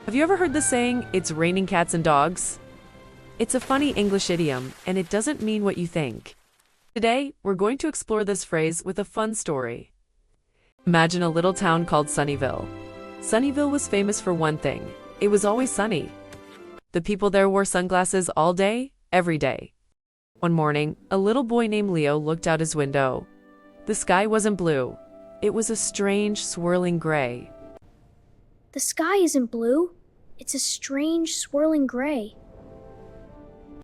Have you ever heard the saying, "It's raining cats and dogs"? It's a funny English idiom, and it doesn't mean what you think. Today, we're going to explore this phrase with a fun story. Imagine a little town called Sunnyville. Sunnyville was famous for one thing. It was always sunny. The people there wore sunglasses all day, every day. One morning, a little boy named Leo looked out his window. The sky wasn't blue. It was a strange, swirling gray. The sky isn't blue. It's a strange, swirling gray.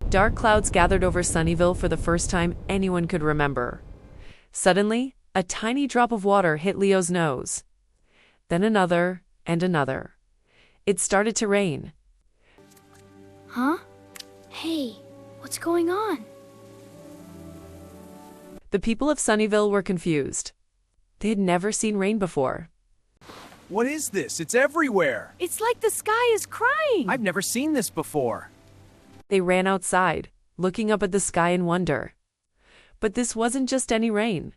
Dark clouds gathered over Sunnyville for the first time anyone could remember. Suddenly, a tiny drop of water hit Leo's nose. Then another and another. It started to rain. Huh? Hey, what's going on? The people of Sunnyville were confused. They had never seen rain before. What is this? It's everywhere. It's like the sky is crying. I've never seen this before. They ran outside, looking up at the sky in wonder. But this wasn't just any rain.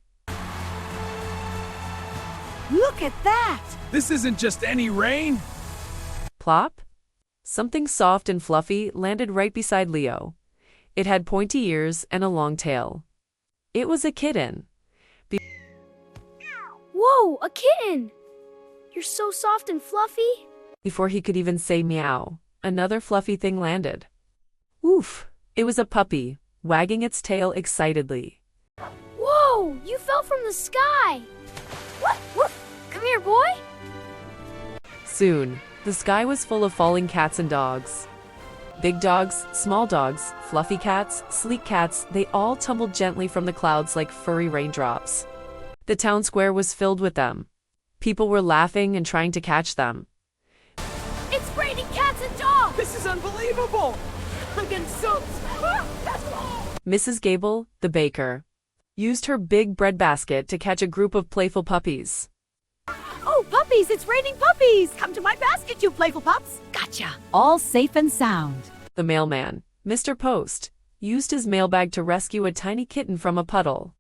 Look at that! This isn't just any rain. Plop! Something soft and fluffy landed right beside Leo. It had pointy ears and a long tail. It was a kitten. Whoa, a kitten! You're so soft and fluffy. Before he could even say meow, another fluffy thing landed. Oof! It was a puppy, wagging its tail excitedly. Whoa, you fell from the sky! What? Woof! Come here, boy! Soon, the sky was full of falling cats and dogs. Big dogs, small dogs, fluffy cats, sleek cats, they all tumbled gently from the clouds like furry raindrops. The town square was filled with them. People were laughing and trying to catch them. It's raining cats and dogs! This is unbelievable. I'm getting soaked. Mrs. Gable, the baker, used her big bread basket to catch a group of playful puppies. Oh, puppies! It's raining puppies! Come to my basket, you playful pups! Gotcha! All safe and sound. The mailman, Mr. Post, used his mailbag to rescue a tiny kitten from a puddle.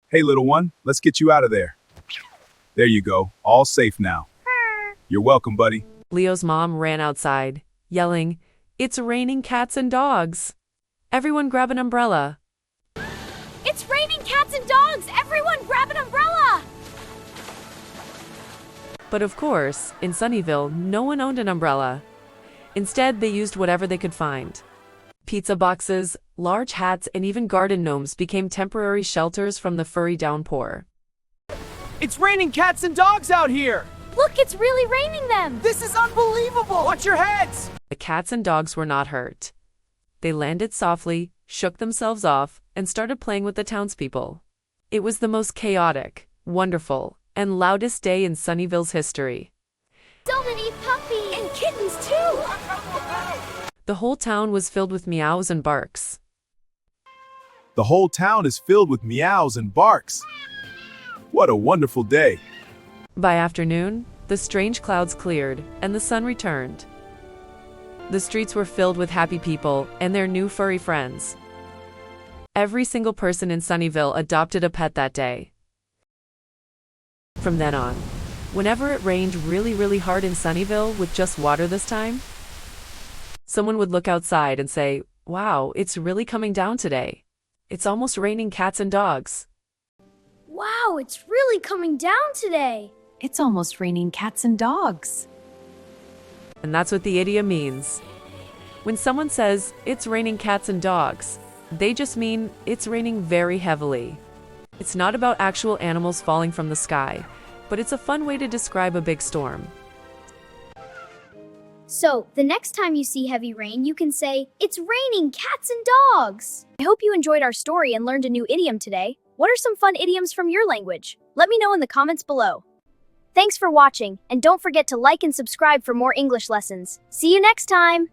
Hey, little one, let's get you out of there. There you go, all safe now. You're welcome, buddy. Leo's mom ran outside, yelling, "It's raining cats and dogs! Everyone grab an umbrella!" It's raining cats and dogs! Everyone grab an umbrella! But of course, in Sunnyville, no one owned an umbrella. Instead, they used whatever they could find. Pizza boxes, large hats, and even garden gnomes became temporary shelters from the furry downpour. It's raining cats and dogs out here. Look, it's really raining them! This is unbelievable. Watch your heads. The cats and dogs were not hurt. They landed softly, shook themselves off, and started playing with the townspeople. It was the most chaotic, wonderful, and loudest day in Sunnyville's history. So many puppies! And kittens, too! The whole town was filled with meows and barks. The whole town is filled with meows and barks. What a wonderful day. By afternoon, the strange clouds cleared, and the sun returned. The streets were filled with happy people and their new furry friends. Every single person in Sunnyville adopted a pet that day. From then on, whenever it rained really hard in Sunnyville with just water this time, someone would look outside and say, "Wow, it's really coming down today. It's almost raining cats and dogs." Wow, it's really coming down today! It's almost raining cats and dogs. And that's what the idiom means. When someone says, "It's raining cats and dogs," they just mean it's raining very heavily. It's not about actual animals falling from the sky, but it's a fun way to describe a big storm. So, the next time you see heavy rain, you can say, "It's raining cats and dogs!" I hope you enjoyed our story and learned a new idiom today. What are some fun idioms from your language? Let me know in the comments below. Thanks for watching, and don't forget to like and subscribe for more English lessons. See you next time!